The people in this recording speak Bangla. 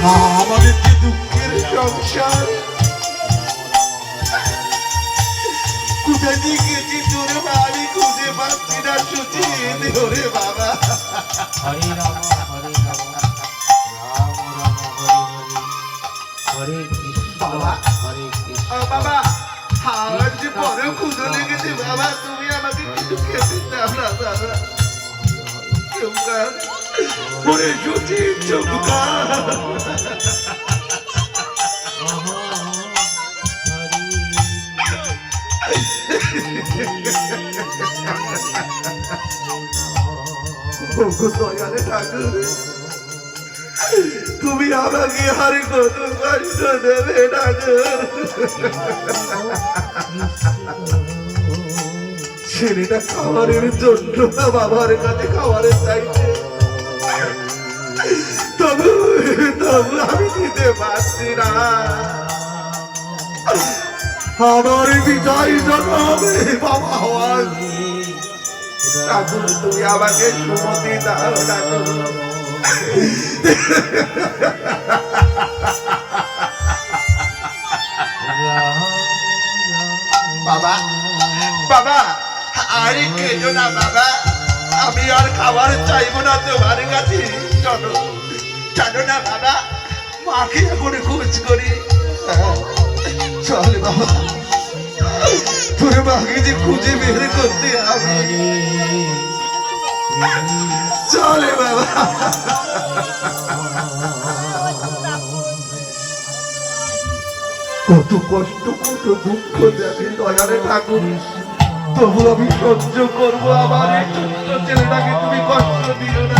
আমাদের যে দুঃখের সংসার কোথায় দিয়ে গেছি তোরে মা আমি খুঁজে পাচ্ছি না সুচি ওরে বাবা হরে রাম হরে রাম রাম রাম হরে হরে হরে কৃষ্ণ হরে কৃষ্ণ। বাবা আমার যে বড় ক্ষুধা লেগেছে বাবা তুমি আমাকে কিছু খেতে দাও না বাবা চমকা ওরে সুচি চমকা দয়ালে ঠাকুর তুমি আমাকে আর কত কষ্ট দেবে ঠাকুর ছেলেটা খাবারের জন্য বাবার কাছে খাবারের চাইছে তবু তবু আমি দিতে পারছি না আমার বিজয় জন্মে বাবা হওয়ার ঠাকুর তুমি আমাকে সুমতি দাও ঠাকুর বাবা বাবা আরে কেঁদো না বাবা আমি আর খাবার চাইবো না তোমার কাছে চলো চলো না বাবা মাকে এখন খোঁজ করি চল বাবা তোর মাকে যে খুঁজে বের করতে হবে চলে বাবা কত কষ্ট কত দুঃখ দেখে দয়ালে ঠাকুর তবু আমি সহ্য করবো আমার এই ছোট্ট ছেলেটাকে তুমি কষ্ট দিও না